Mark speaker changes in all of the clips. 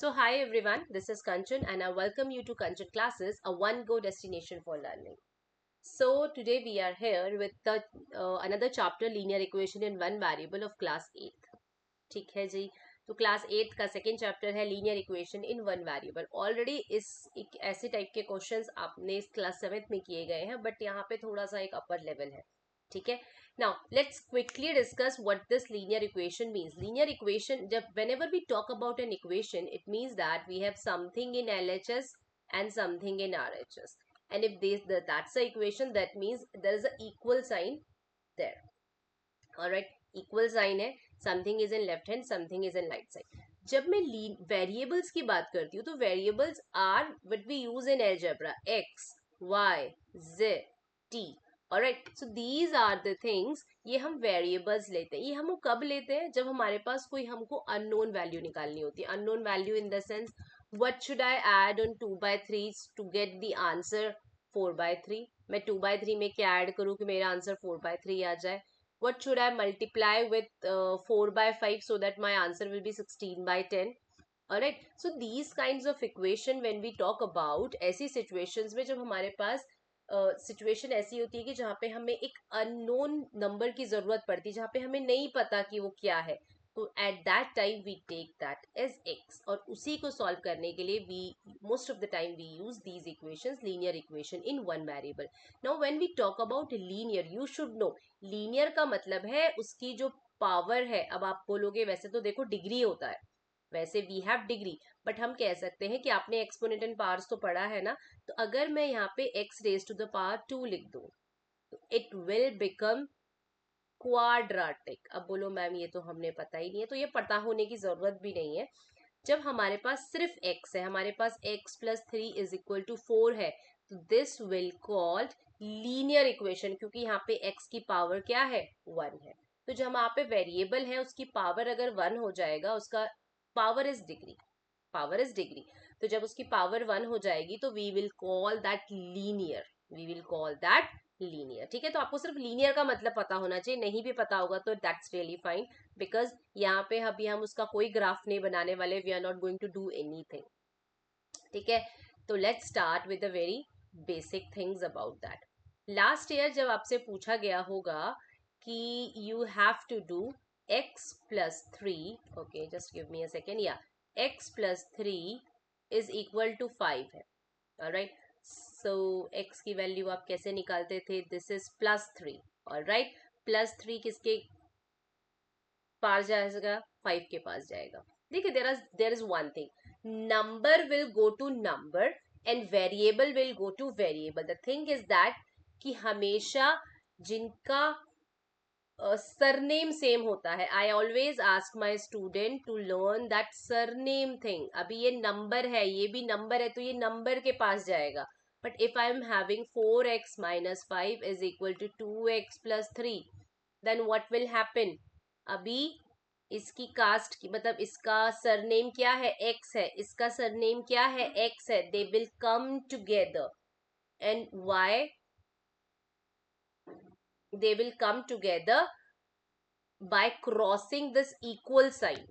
Speaker 1: So hi everyone, this is Kanchan and I welcome you to Kanchan Classes, a one-go destination for learning. So today we are here with the another chapter linear equation in one variable of class 8th. ठीक है जी. तो class 8th का second chapter है linear equation in one variable. Already इस एक ऐसे type के questions आपने इस क्लास 7th में किए गए हैं, बट यहाँ पे थोड़ा सा एक अपर लेवल है. ठीक है. Now let's quickly discuss what this linear equation means. Linear equation, जब whenever we talk about an equation, it means that we have something in LHS and something in RHS. And if that's the equation, that means there is an equal sign there. Alright, equal sign है. Something is in left hand, something is in right side. जब मैं variables की बात करती हूँ तो variables are what we use in algebra, x, y, z, t. Alright, so these are the things. ये हम वेरिएबल्स लेते हैं. ये हम कब लेते हैं? जब हमारे पास कोई हमको अननोन वैल्यू निकालनी होती है. Unknown value in the sense what should I add on 2/3 to get the answer 4/3. मैं 2/3 में क्या ऐड करूँ कि मेरा आंसर 4/3 आ जाए. What should I multiply with 4/5 so that my answer will be 16/10? Alright, so these kinds of equation when we talk about ऐसी situations में जब हमारे पास सिचुएशन ऐसी होती है कि जहाँ पे हमें एक अननोन नंबर की जरूरत पड़ती है, जहाँ पे हमें नहीं पता कि वो क्या है, तो at that time we take that as x. और उसी को सॉल्व करने के लिए we most of the time we use these equations, linear equation in one variable. Now when we talk about linear, you should know linear का मतलब है उसकी जो पावर है. अब आप बोलोगे वैसे तो देखो डिग्री होता है, वैसे वी हैव डिग्री, बट हम कह सकते हैं कि आपने एक्सपोनेंट एंड पावर्स तो पढ़ा है ना. तो अगर मैं यहाँ पे x raise to the power 2 लिख दूं तो इट विल बिकम क्वाड्रेटिक. अब बोलो मैम ये तो हमने पता ही नहीं है, तो ये पता होने की जरूरत भी नहीं है. जब हमारे पास सिर्फ x है, हमारे पास x plus 3 is equal to 4 है, तो this will called linear equation, क्योंकि यहाँ पे x की पावर क्या है? 1 है. तो जो यहाँ पे वेरिएबल है उसकी पावर अगर 1 हो जाएगा, उसका power is degree, power is degree. तो जब उसकी पावर 1 हो जाएगी तो we will call that linear, we will call that linear. ठीक है, तो आपको सिर्फ लीनियर का मतलब पता होना चाहिए. नहीं भी पता होगा तो दैट्स रियली फाइन, बिकॉज यहाँ पे अभी हम उसका कोई ग्राफ नहीं बनाने वाले. We are not going to do anything. ठीक है, तो let's start with the very basic things about that. Last year जब आपसे पूछा गया होगा कि you have to do x plus 3, okay just give me a second, या x plus 3 is equal to 5 है. ऑलराइट, सो x की value आप कैसे निकालते थे? This is plus 3. Alright, plus 3 किसके पास जाएगा? 5 के पास जाएगा. देखिए there is one thing, number will go to number and variable will go to variable. The thing is that कि हमेशा जिनका सरनेम सेम होता है, I always ask my student to learn that surname thing. अभी ये number है, ये भी नंबर है, तो ये नंबर के पास जाएगा. But if I am having 4x minus 5 is equal to 2x plus 3, then what will happen? अभी इसकी कास्ट की मतलब इसका सरनेम क्या है? x है. इसका सरनेम क्या है? x है. They will come together. And why they will come together? By crossing this equal sign.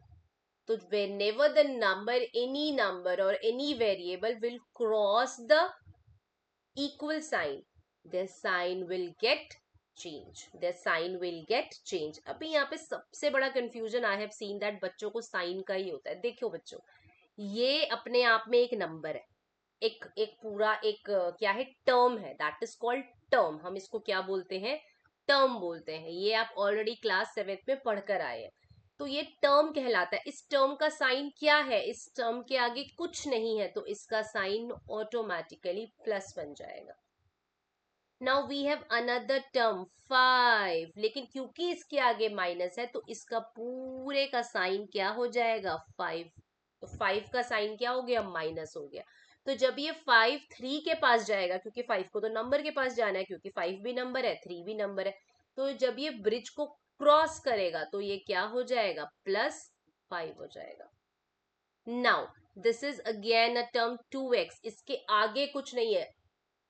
Speaker 1: So whenever the number, any number or any variable will cross the equal sign, their sign will get change, their sign will get change. अभी यहाँ पे सबसे बड़ा confusion I have seen that बच्चों को sign का ही होता है. देखियो बच्चों, ये अपने आप में एक नंबर है, एक एक पूरा एक क्या है? टर्म है. That is called term. हम इसको क्या बोलते हैं? टर्म बोलते हैं. ये आप ऑलरेडी क्लास 7th में पढ़कर आए हैं. तो ये टर्म कहलाता है. इस टर्म का साइन क्या है? इस टर्म के आगे कुछ नहीं है, तो इसका साइन ऑटोमेटिकली प्लस बन जाएगा. Now we have another term 5, लेकिन क्योंकि इसके आगे माइनस है तो इसका पूरे का साइन क्या हो जाएगा? 5. तो 5 का साइन क्या हो गया? माइनस हो गया. तो जब ये 5 3 के पास जाएगा, क्योंकि 5 को तो नंबर के पास जाना है, क्योंकि 5 भी नंबर है, 3 भी नंबर है, तो जब ये ब्रिज को क्रॉस करेगा तो ये क्या हो जाएगा? प्लस 5 हो जाएगा. Now this is again a term 2x. इसके आगे कुछ नहीं है.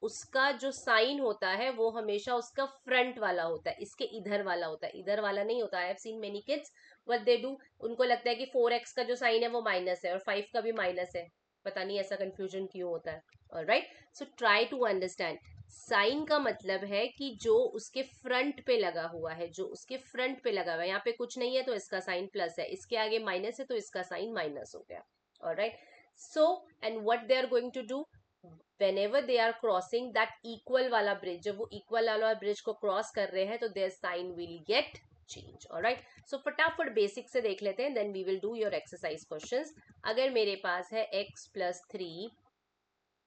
Speaker 1: उसका जो साइन होता है वो हमेशा उसका फ्रंट वाला होता है, इसके इधर वाला होता है, इधर वाला नहीं होता। I have seen many kids what they do, उनको लगता है कि 4x का जो साइन है वो माइनस है और 5 का भी माइनस है, पता नहीं ऐसा कंफ्यूजन क्यों होता है। Alright, so try to understand, sign का मतलब है कि जो उसके फ्रंट पे लगा हुआ है, जो उसके फ्रंट पे लगा हुआ है, यहाँ पे कुछ नहीं है तो इसका साइन प्लस है, इसके आगे माइनस है तो इसका साइन माइनस हो गया। Alright, so and what they are going to do, whenever they are crossing that equal वाला ब्रिज, जब वो इक्वल वाला ब्रिज को क्रॉस कर रहे हैं तो their sign will get change. alright, so फटाफट बेसिक से देख लेते हैं, then we will do your exercise questions. अगर मेरे पास है x plus 3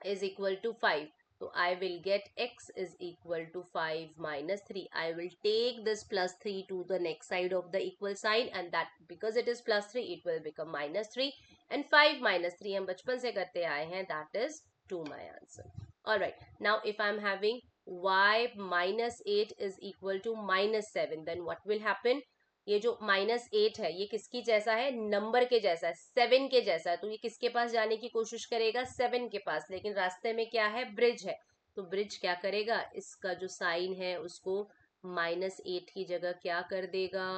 Speaker 1: is equal to 5, so I will get x is equal to 5 minus 3. I will take this plus 3 to the next side of the equal sign, and that because it is plus 3 it will become minus 3, and 5 minus 3 हम बचपन से करते आए हैं, that is to my answer. Alright, now if I'm having y minus 8 is equal to minus 7, then what will happen? ये जो minus 8 है ये किसकी जैसा है, नंबर के जैसा है, 7 के जैसा है, तो ये किसके पास जाने की कोशिश करेगा, 7 के पास, लेकिन रास्ते में क्या है, ब्रिज है, तो ब्रिज क्या करेगा, इसका जो साइन है उसको माइनस 8 की जगह क्या कर देगा,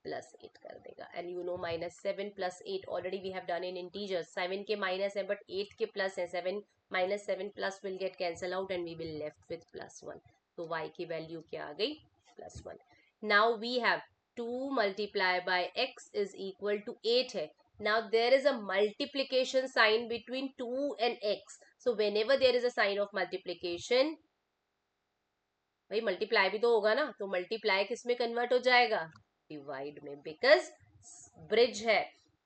Speaker 1: प्लस 8 कर देगा. And you know minus 7 plus 8 already we have done in integers, 7 के माइनस है बट 8 के प्लस है, 7 minus 7 plus will get cancel out and we will left with plus 1. तो y की वैल्यू क्या आ गई, plus 1. Now we have 2 multiply by x is equal to 8 है. Now there is a multiplication sign between 2 and x. So whenever there is a sign of multiplication, भाई multiply भी तो होगा ना, तो मल्टीप्लाई किस में कन्वर्ट हो जाएगा, डिवाइड में, बिकॉज ब्रिज है,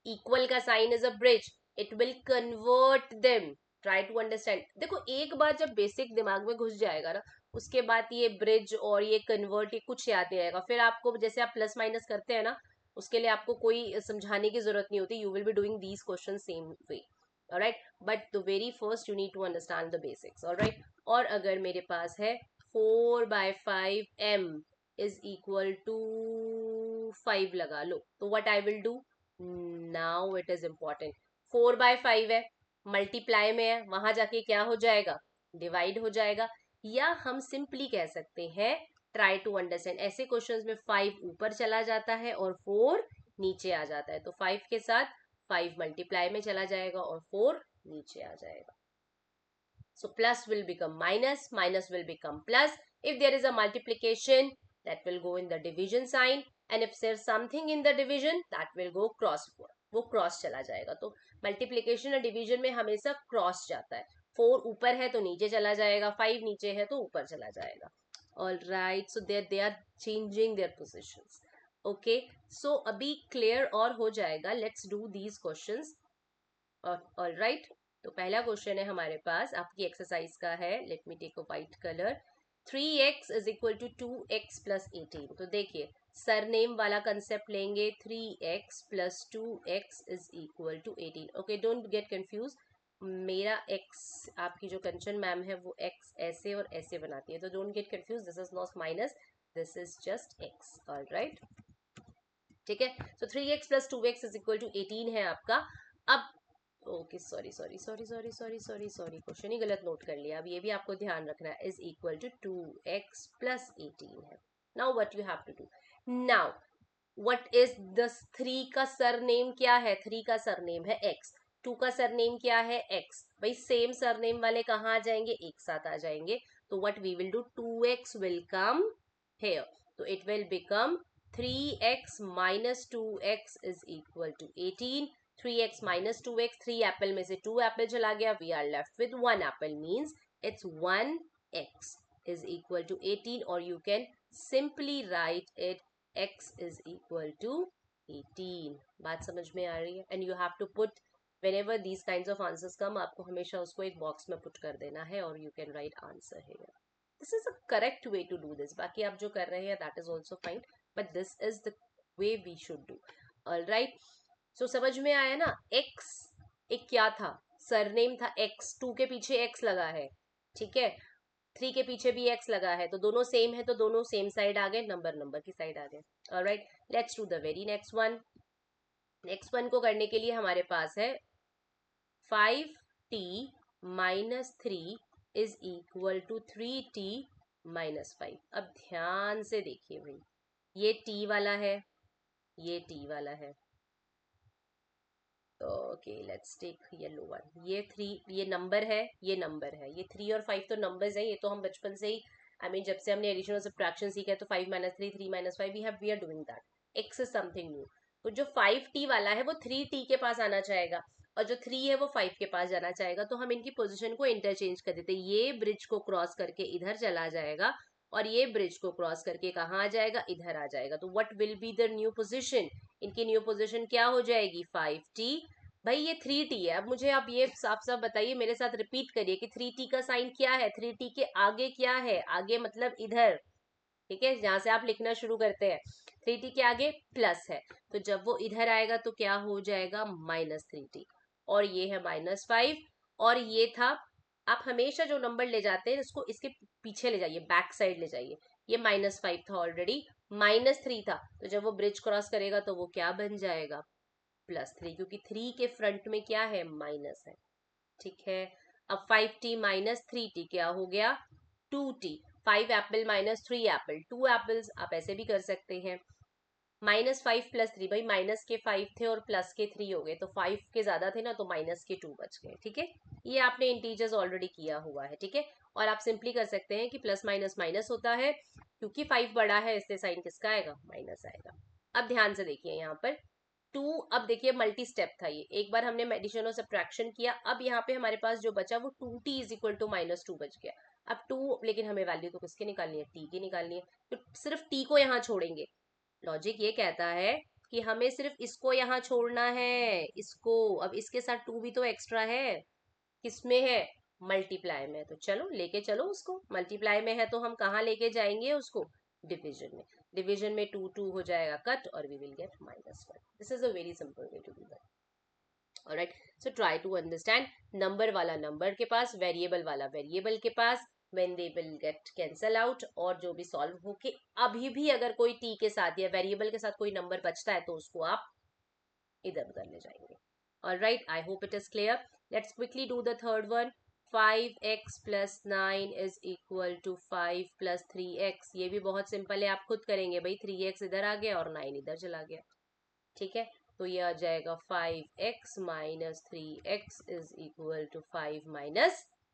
Speaker 1: इक्वल का sign is a bridge, it will convert them. Try to understand. देखो एक बार जब बेसिक दिमाग में घुस जाएगा ना, उसके बाद ये ब्रिज और ये कन्वर्ट ये कुछ याद नहीं आएगा. फिर आपको जैसे आप प्लस माइनस करते हैं ना, उसके लिए आपको कोई समझाने की जरूरत नहीं होती, you will be doing these question same way. Alright, but the very first you need to understand the basics. Alright, और अगर मेरे पास है 4 by 5m is equal to 5 लगा लो, तो what I will do, now it is important, 4 by 5 है, multiply में है, वहां जाके क्या हो जाएगा, डिवाइड हो जाएगा. या हम सिंपली कह सकते हैं, ट्राई टू अंडरस्टैंड, ऐसे क्वेश्चंस में 5 ऊपर चला जाता है और 4 नीचे आ जाता है, तो 5 के साथ 5 मल्टीप्लाई में चला जाएगा और 4 नीचे आ जाएगा. So plus will become minus, minus will become plus. If there is a multiplication, that will go in the division sign, and if there's something in the division, that will go cross. वो cross चला जाएगा. तो multiplication और division में हमेशा cross जाता है. 4 ऊपर है तो नीचे चला जाएगा, 5 नीचे है तो ऊपर चला जाएगा. All right, so they are changing their positions. Okay, so अभी क्लियर और हो जाएगा. Let's do these questions. All right, तो पहला क्वेश्चन है हमारे पास, आपकी एक्सरसाइज का है. Let me take a white colour. 3x is equal to 2x plus 18. तो देखिए सरनेम वाला कंसेप्ट लेंगे, 3x plus 2x is equal to 18. Okay, don't get confuse, मेरा x, आपकी जो कंचन मैम है वो x ऐसे और ऐसे बनाती है, तो don't get confuse, this is not minus, this is just x. All right, ठीक है. So 3x plus 2x is equal to 18 है आपका. अब okay, sorry sorry sorry sorry sorry sorry sorry, question ही गलत नोट कर लिया. अब ये भी आपको ध्यान रखना है, is equal to 2x plus 18 है. Now what you have to do, now what is the 3 का सरनेम क्या है, 3 का सरनेम है x, 2 का सरनेम क्या है x. भाई सेम सरनेम वाले कहाँ आ जाएंगे, एक साथ आ जाएंगे. तो what we will do, 2x will come here, तो it will become 3x minus 2x is equal to 18. 3x minus 2x, 3 apple में से 2 एप्पल चला गया, we are left with 1 apple, means it's 1x is equal to 18, और you can simply write it x is equal to 18. बात समझ में आ रही है. And you have to put whenever these kinds of answers come, आपको हमेशा उसको एक बॉक्स में पुट कर देना है, और you can write answer here. This is a correct way to do this. बाकी आप जो कर रहे हैं that is also fine, but this is the way we should do. All right, so समझ में आया ना. x एक क्या था, सरनेम था x, 2 के पीछे x लगा है, ठीक है, 3 के पीछे भी x लगा है, तो दोनों सेम है, तो दोनों सेम साइड आ गए, नंबर नंबर की साइड आ गए. Alright, let's do the very next one. Next one को करने के लिए हमारे पास है 5t minus 3 is equal to 3t minus 5। अब ध्यान से देखिए भाई, ये t वाला है, ये t वाला है। Okay let's take yellow one. ये 3 ये नंबर है, ये नंबर है, ये 3 और 5 तो नंबर्स हैं। ये तो हम बचपन से ही जब से हमने एडिशन और सब्ट्रैक्शन सीखा है तो 5 minus 3, 3 minus 5, we are doing that. X is something new. तो जो 5t वाला है वो 3t के पास आना चाहेगा, और जो 3 है वो 5 के पास जाना चाहेगा। तो हम इनकी पोजिशन को इंटरचेंज कर देते, ये ब्रिज को क्रॉस करके इधर चला जाएगा, और ये ब्रिज को क्रॉस करके कहाँ आ जाएगा, इधर आ जाएगा। तो what will be the new position? इनकी न्यू पोजीशन क्या हो जाएगी, 5t। भाई ये 3t है। अब मुझे आप ये साफ साफ बताइए, मेरे साथ रिपीट करिए कि 3t का साइन क्या है, 3t के आगे क्या है, आगे मतलब इधर, ठीक है, जहां से आप लिखना शुरू करते हैं। 3t के आगे प्लस है, तो जब वो इधर आएगा तो क्या हो जाएगा, -3t। और ये है -5, और ये था, आप हमेशा जो नंबर ले जाते हैं उसको इसके पीछे ले जाइए, बैक साइड ले जाइए। ये -5 था ऑलरेडी, -3 था, तो जब वो ब्रिज क्रॉस करेगा तो वो क्या बन जाएगा, +3, क्योंकि 3 के फ्रंट में क्या है, माइनस है। ठीक है, अब 5t माइनस 3t क्या हो गया, 2t। 5 Apple minus 3 Apple, 2 apples, आप ऐसे भी कर सकते हैं। -5 + 3, भाई माइनस के 5 थे और प्लस के 3 हो गए, तो 5 के ज्यादा थे ना, तो माइनस के 2 बच गए। ठीक है, ये आपने इंटीजर्स ऑलरेडी किया हुआ है। ठीक है, और आप सिंपली कर सकते हैं कि प्लस माइनस माइनस होता है, क्योंकि 5 बड़ा है इसलिए साइन किसका आएगा, माइनस आएगा। अब ध्यान से देखिए यहाँ पर 2, अब देखिए मल्टी स्टेप था ये, एक बार हमने एडिशन और सब्ट्रैक्शन किया, अब यहाँ पे हमारे पास जो बचा वो 2t = -2 बच गया। अब 2, लेकिन हमें वैल्यू तो किसकी निकालनी है, t की निकालनी है, तो सिर्फ t को यहाँ छोड़ेंगे। लॉजिक ये कहता है कि हमें सिर्फ इसको यहाँ छोड़ना है, इसको। अब इसके साथ 2 भी तो एक्स्ट्रा है, किसमें है, मल्टीप्लाई में। तो चलो लेके चलो उसको, मल्टीप्लाई में है तो हम कहाँ लेके जाएंगे उसको, डिवीजन में। डिवीजन में 2 2 हो जाएगा कट, और we will get -1। This is a very simple way to do that. Alright, so try to understand, number वाला नंबर के पास, वेरिएबल वाला वेरिएबल के पास, when they will get cancel out, और जो भी सॉल्व होके अभी भी अगर कोई t के साथ या वेरिएबल के साथ कोई नंबर बचता है तो उसको आप इधर उधर ले जाएंगे। Alright, I hope it is clear. Let's quickly do the third one. 5x + 9 = 5 + 3x। ये भी बहुत सिंपल है, आप खुद करेंगे भाई, 3x इधर आ गया और 9 इधर चला गया। ठीक है, तो ये आ जाएगा 5x - 3x = 5 -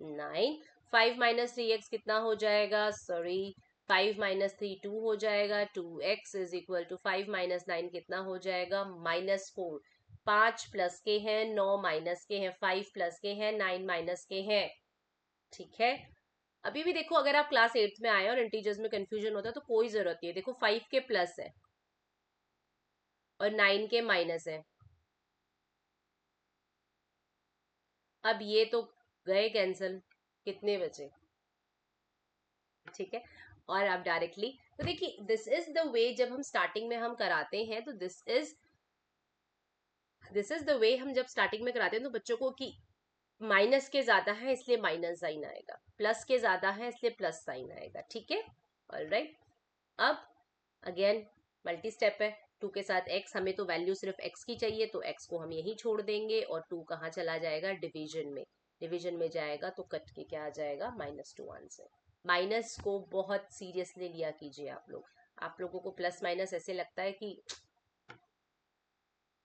Speaker 1: 9। 5 - 3x कितना हो जाएगा, सॉरी 5 - 3 2 हो जाएगा, 2x = 5 - 9 कितना हो जाएगा, -4। 5 प्लस के हैं, 9 माइनस के हैं, 5 प्लस के हैं, 9 माइनस के हैं। ठीक है, अभी भी देखो, अगर आप क्लास 8th में आए और इंटीजर्स में कंफ्यूजन होता है तो कोई जरूरत नहीं है। देखो 5 के प्लस है और 9 के माइनस है, अब ये तो गए कैंसल, कितने बचे। ठीक है, और आप डायरेक्टली, तो देखिए दिस इज द वे, जब हम स्टार्टिंग में हम कराते हैं तो दिस इज द वे हम जब स्टार्टिंग में कराते हैं तो बच्चों को कि माइनस के ज्यादा है इसलिए माइनस साइन आएगा, प्लस के ज्यादा है इसलिए प्लस साइन आएगा। ठीक है, ऑलराइट। अब अगेन मल्टी स्टेप है, 2 के साथ x, हमें तो वैल्यू सिर्फ x की चाहिए तो x को हम यहीं छोड़ देंगे, और 2 कहाँ चला जाएगा, डिवीजन में। डिवीजन में जाएगा तो कट के क्या आ जाएगा, -2 आंसर। माइनस को बहुत सीरियसली लिया कीजिए आप लोग, आप लोगों को प्लस माइनस ऐसे लगता है कि,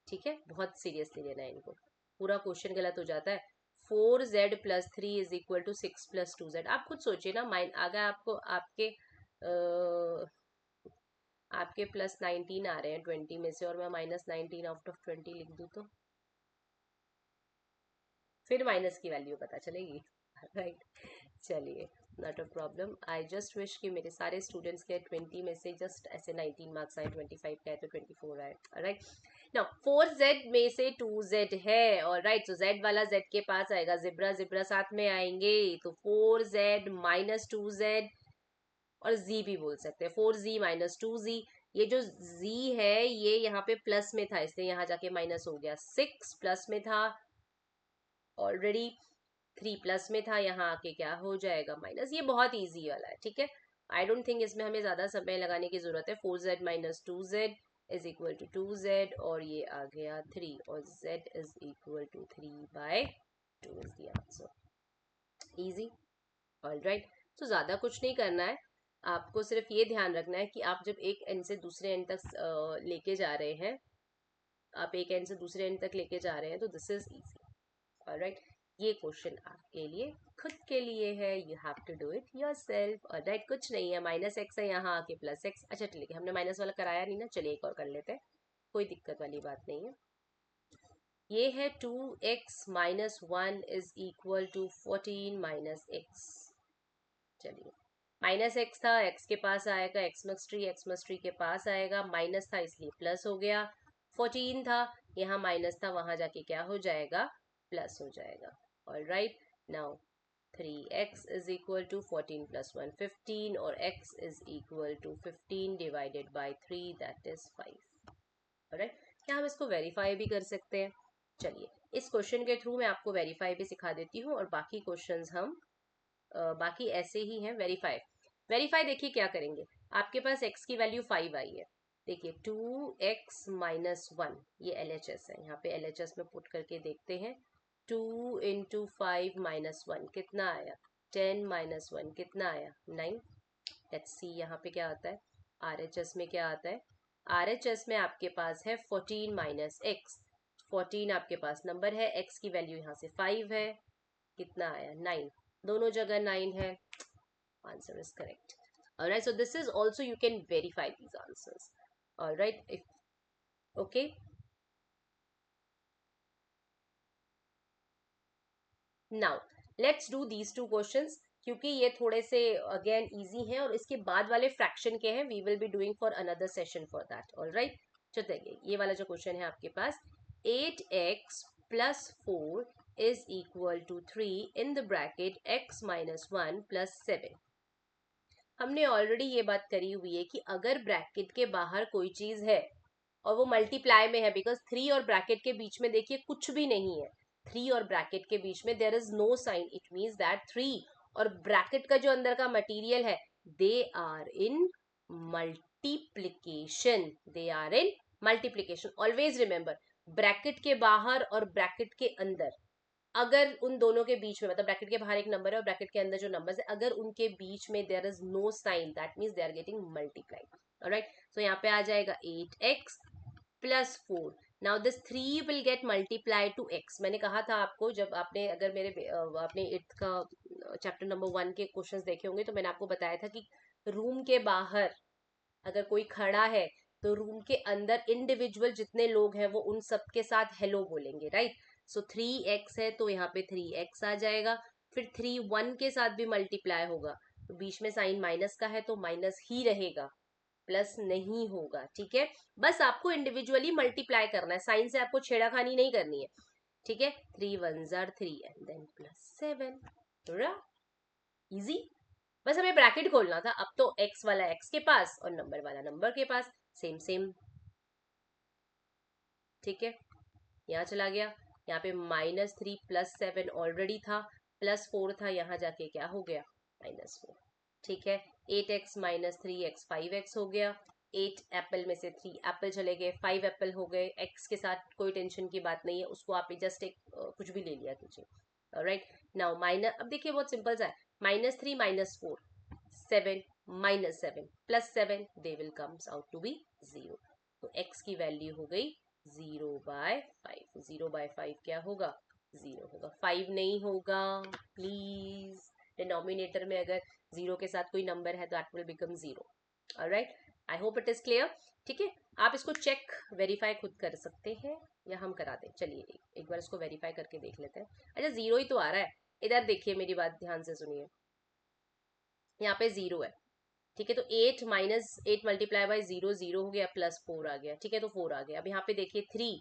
Speaker 1: ठीक है, बहुत सीरियसली लेना है इनको, पूरा क्वेश्चन गलत हो जाता है। 4z + 3 = 6 + 2z। आप खुद सोचिए ना, माइन अगर आपको आपके +19 आ रहे हैं 20 में से, और मैं -19 आउट ऑफ 20 लिख दूं तो फिर माइनस की वैल्यू पता चलेगी। राइट, चलिए, not a problem. I just wish कि मेरे सारे स्टूडेंट्स के 20 में से जस्ट ऐसे 19 मार्क्स आए, 25 का है तो 24 आए। राइट, नाउ 4z में से 2z है, और राइट, तो z वाला z के पास आएगा, जिब्रा जिब्रा साथ में आएंगे, तो 4z - 2z, और z भी बोल सकते हैं, 4z - 2z। ये जो z है ये यहाँ पे प्लस में था इसलिए यहाँ जाके माइनस हो गया, 6 प्लस में था ऑलरेडी, 3 प्लस में था, यहाँ आके क्या हो जाएगा, माइनस। ये बहुत इजी वाला है, ठीक है, आई डोंट थिंक इसमें हमें ज्यादा समय लगाने की जरूरत है। 4z - 2z = 2z, और ये आ गया 3, और z = 3/2 is the answer. Easy. Alright, तो ज़्यादा कुछ नहीं करना है, आपको सिर्फ ये ध्यान रखना है कि आप जब एक एंड से दूसरे एंड तक लेके जा रहे हैं, आप एक एंड से दूसरे एंड तक लेके जा रहे हैं, तो दिस इज इजी। ऑलराइट, ये क्वेश्चन आपके लिए खुद के लिए है, you have to do it yourself. Alright, कुछ नहीं है, माइनस एक्स है यहाँ आके प्लस एक्स। अच्छा ठीक है, हमने माइनस वाला कराया नहीं ना, चलिए एक और कर लेते हैं, कोई दिक्कत वाली बात नहीं है। ये है 2x minus 1 is equal to 14 minus x. चलिए, माइनस एक्स था, एक्स के पास आएगा एक्स मक्स ट्री के पास आएगा, माइनस था इसलिए प्लस हो गया। 14 था, यहाँ माइनस था, वहां जाके क्या हो जाएगा, प्लस हो जाएगा। Alright, now 3x is equal to 14 plus 1 15, और x is equal to 15 divided by 3 that is 5। Alright, क्या हम इसको वेरीफाई भी कर सकते हैं? चलिए, इस क्वेश्चन के थ्रू मैं आपको वेरीफाई भी सिखा देती हूँ, और बाकी क्वेश्चंस हम बाकी ऐसे ही हैं। वेरीफाई, वेरीफाई देखिए क्या करेंगे, आपके पास x की वैल्यू 5 आई है, देखिए 2x माइनस 1, ये LHS है, यहाँ पे LHS में पुट करके देखते हैं। 2 इंटू 5 माइनस 1 कितना आया, 10 माइनस 1 कितना आया, 9। लेट्स सी यहाँ पे क्या आता है, RHS में क्या आता है, RHS में आपके पास है 14 माइनस एक्स। 14 आपके पास नंबर है, x की वैल्यू यहाँ से 5 है, कितना आया, 9, दोनों जगह 9 है, answer is correct. Alright, so this is also you can verify these answers. Alright, okay. Now let's do these two questions, क्योंकि ये थोड़े से अगेन इजी हैं, और इसके बाद वाले फ्रैक्शन के हैं, we will be doing for another session for that. Alright, चलिए ये वाला जो क्वेश्चन है आपके पास, 8x plus 4 is equal to 3 in the bracket x minus 1 plus 7। हमने ऑलरेडी ये बात करी हुई है कि अगर ब्रैकेट के बाहर कोई चीज है और वो मल्टीप्लाई में है, बिकॉज 3 और ब्रैकेट के बीच में देखिए कुछ भी नहीं है, 3 और ब्रैकेट के बीच में there is no sign, it means that 3 और ब्रैकेट का जो अंदर का मटेरियल है, they are in multiplication, they are in multiplication. Always remember, bracket के बाहर और ब्रैकेट के अंदर, अगर उन दोनों के बीच में, मतलब ब्रैकेट के बाहर एक नंबर है और ब्रैकेट के अंदर जो नंबर्स है, अगर उनके बीच में there is no sign, that means they are getting multiplied. All right, so यहाँ पे आ जाएगा 8x plus 4। Now this 3 will get multiplied to x। मैंने कहा था आपको, जब आपने अगर मेरे आपने 8th का चैप्टर नंबर 1 के क्वेश्चंस देखे होंगे, तो मैंने आपको बताया था कि रूम के बाहर अगर कोई खड़ा है, तो रूम के अंदर इंडिविजुअल जितने लोग हैं वो उन सब के साथ हेलो बोलेंगे, राइट। सो 3x है तो यहाँ पे 3x आ जाएगा, फिर 3 1 के साथ भी मल्टीप्लाई होगा, तो बीच में साइन माइनस का है तो माइनस ही रहेगा, प्लस नहीं होगा, ठीक है। बस आपको इंडिविजुअली मल्टीप्लाई करना है, साइन से आपको छेड़ाखानी नहीं करनी है, ठीक है। 3 1s are 3 and then plus 7, easy. बस हमें ब्रैकेट खोलना था, अब तो x वाला x के पास और नंबर वाला नंबर के पास, सेम सेम, ठीक है। यहाँ चला गया, यहाँ पे -3 प्लस 7 ऑलरेडी था, प्लस 4 था, यहाँ जाके क्या हो गया, -4, ठीक है। 8x माइनस 3x 5x हो गया, 8 एप्पल में से 3 एप्पल चले गए, 5 एप्पल हो गए। x के साथ कोई टेंशन की बात नहीं है, उसको आप जस्ट एक कुछ भी ले लिया कीजिए। ऑलराइट, नाउ माइनस, अब देखिए बहुत सिंपल सा है, -3 -4 7 -7 plus 7, they will comes out to be 0, तो x की वैल्यू हो गई 0/5। 0/5 क्या होगा, 0 होगा, 5 नहीं होगा प्लीज। डिनोमिनेटर में अगर 0 के साथ कोई नंबर है तो that will become 0। Alright, I hope it is clear, ठीक है। आप इसको चेक वेरीफाई खुद कर सकते हैं या हम करा दें, चलिए एक बार इसको वेरीफाई करके देख लेते हैं। अच्छा 0 ही तो आ रहा है, इधर देखिए मेरी बात ध्यान से सुनिए, यहाँ पे 0 है, ठीक है, तो 8 माइनस 8 मल्टीप्लाई बाई 0 0 हो गया, प्लस 4 आ गया, ठीक है, तो 4 आ गया। अब यहाँ पे देखिए 3,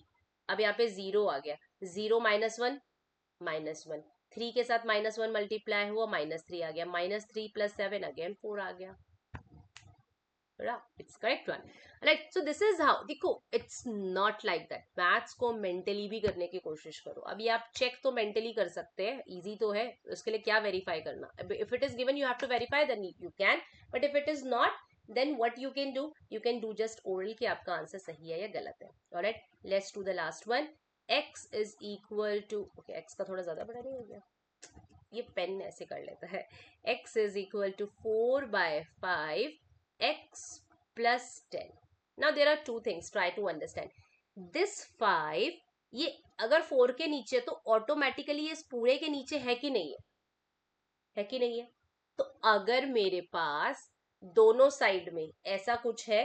Speaker 1: अब यहाँ पे 0 आ गया, 0 -1 -1, 3 के साथ -1 मल्टीप्लाई हुआ, -3 आ गया, -3 प्लस 7 अगेन 4 आ गया, it's correct one. Right, so this is how, देखो it's not like that, maths को मेंटली भी करने की कोशिश करो। अभी आप चेक तो मेंटली कर सकते हैं, इजी तो है, उसके लिए क्या वेरीफाई करना, if it is given you have to verify, then you can, but if it is not, then what you can do just oral कि आपका आंसर सही है या गलत है। Alright, let's do the last one, x is equal to, okay x का थोड़ा ज्यादा बड़ा नहीं हो गया, ये पेन ऐसे कर लेता है, x is equal to 4/5 x plus 10. Now there are two things, try to understand this 5, ये अगर 4 के नीचे तो ऑटोमेटिकली इस पूरे के नीचे है कि नहीं है कि नहीं है? तो अगर मेरे पास दोनों साइड में ऐसा कुछ है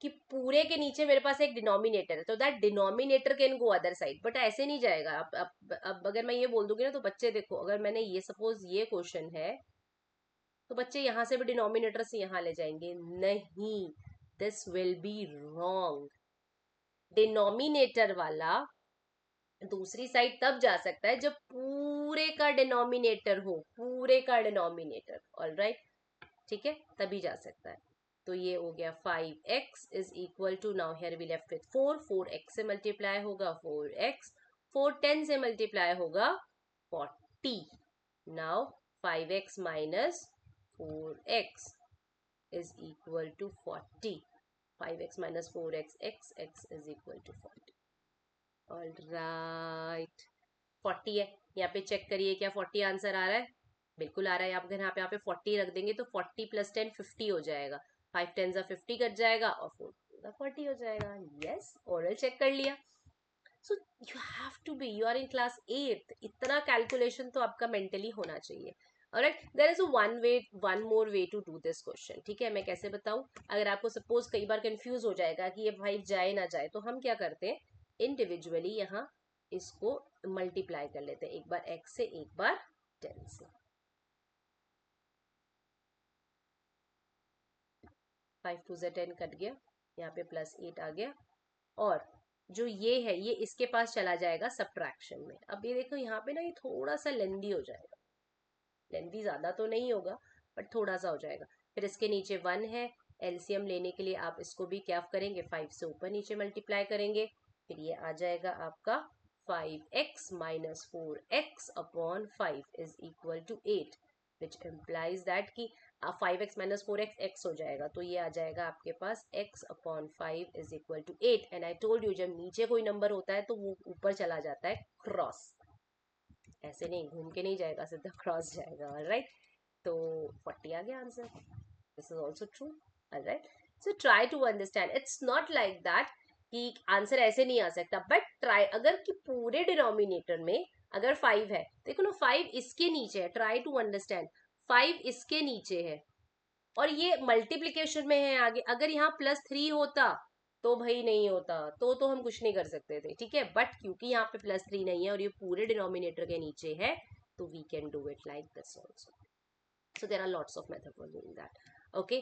Speaker 1: कि पूरे के नीचे मेरे पास एक डिनोमिनेटर है, तो that denominator can go other side, but ऐसे नहीं जाएगा। अब अगर मैं ये बोल दूंगी ना, तो बच्चे देखो, अगर मैंने ये सपोज ये क्वेश्चन है, तो बच्चे यहां से भी डिनोमिनेटर से यहां ले जाएंगे, नहीं, this will be wrong. Denominator वाला दूसरी साइड तब जा सकता है जब पूरे का डिनोमिनेटर हो, पूरे का डिनोमिनेटर, ऑलराइट, ठीक है, तभी जा सकता है। तो ये हो गया 5x is equal to, now here we left with 4, 4x से मल्टीप्लाई होगा 4x, 4 10 से मल्टीप्लाई होगा 40। Now 5x minus 4x is equal to 40. 5x minus 4x, x is equal to 40. Alright, 40 है, यहाँ पे चेक करिए क्या 40 आंसर आ रहा है? बिल्कुल आ रहा है। आप अगर यहाँ पे 40 रख देंगे तो 40 + 10 50 हो जाएगा, 5 10 50 कट जाएगा और 4 40 हो जाएगा। यस, ओरल चेक कर लिया। So you have to be, you are in class 8, इतना कैलकुलेशन तो आपका मेंटली होना चाहिए। Alright, there is one more way to do this question, ठीक है? मैं कैसे बताऊं? अगर आपको सपोज कई बार कंफ्यूज हो जाएगा कि ये 5 जाए ना जाए, तो हम क्या करते हैं, इंडिविजुअली यहाँ इसको मल्टीप्लाई कर लेते हैं, एक बार x से, एक बार 10 से। 5 2 से 10 कट गया, यहाँ पे +8 आ गया, और जो ये है ये इसके पास चला जाएगा सब्ट्रैक्शन में। अब ये देखो यहाँ पे ना ये थोड़ा सा लेंदी हो जाएगा, लेंदी ज्यादा तो नहीं होगा बट थोड़ा सा हो जाएगा। फिर इसके नीचे 1 है, एलसीएम लेने के लिए आप इसको भी क्या करेंगे, 5 से ऊपर नीचे मल्टीप्लाई करेंगे, फिर ये आ जाएगा आपका 5x minus 4x upon 5 is equal to 8, which implies that कि 5x माइनस 4x x हो जाएगा, तो ये आ जाएगा आपके पास x upon 5 is equal to 8। And I told you, जब नीचे कोई नंबर होता है तो वो ऊपर चला जाता है क्रॉस, ऐसे नहीं घूम के नहीं जाएगा, सीधा क्रॉस जाएगा। ऑलराइट, तो 40 आ गया answer. This is also true. Alright, so try to understand, it's not like that कि आंसर ऐसे नहीं आ सकता, बट ट्राई, अगर कि पूरे डिनोमिनेटर में अगर 5 है, देखो ना 5 इसके नीचे है, ट्राई टू अंडरस्टैंड, 5 इसके नीचे है और ये मल्टीप्लीकेशन में है आगे। अगर यहाँ +3 होता तो भाई नहीं होता, तो हम कुछ नहीं कर सकते थे, ठीक है, बट क्योंकि यहाँ पे +3 नहीं है और ये पूरे डिनोमिनेटर के नीचे है, तो we can do it like this also. So there are lots of methods for doing that. Okay,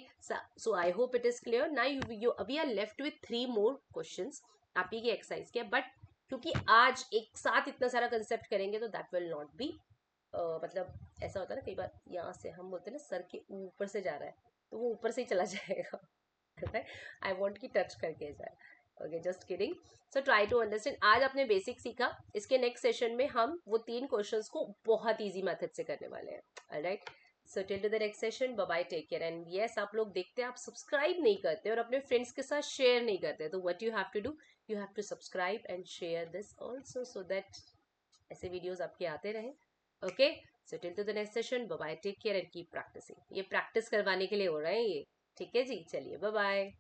Speaker 1: so I hope it is clear. Now we are left with 3 more questions आप ही की exercise के, but क्योंकि आज एक साथ इतना सारा concept करेंगे तो दैट विल नॉट बी, मतलब ऐसा होता है ना कई बार, यहाँ से हम बोलते हैं ना सर के ऊपर से जा रहा है, तो वो ऊपर से ही चला जाएगा। आई वॉन्ट की टच करके जाए। Okay, just kidding. So try to understand, आज आपने बेसिक सीखा, इसके नेक्स्ट सेशन में हम वो 3 क्वेश्चंस को बहुत ईजी मेथड से करने वाले हैं। Alright, so till to the next session, bye bye, take care. And yes, आप लोग देखते हैं, आप सब्सक्राइब नहीं करते और अपने फ्रेंड्स के साथ शेयर नहीं करते, तो what you have to do, you have to subscribe and share this also, so that ऐसे वीडियोस आपके आते रहे। Okay, so till to the next session, bye bye, take care and keep practicing. ये practice करवाने के लिए हो रहा है ये, ठीक है जी, चलिए बाय बाय।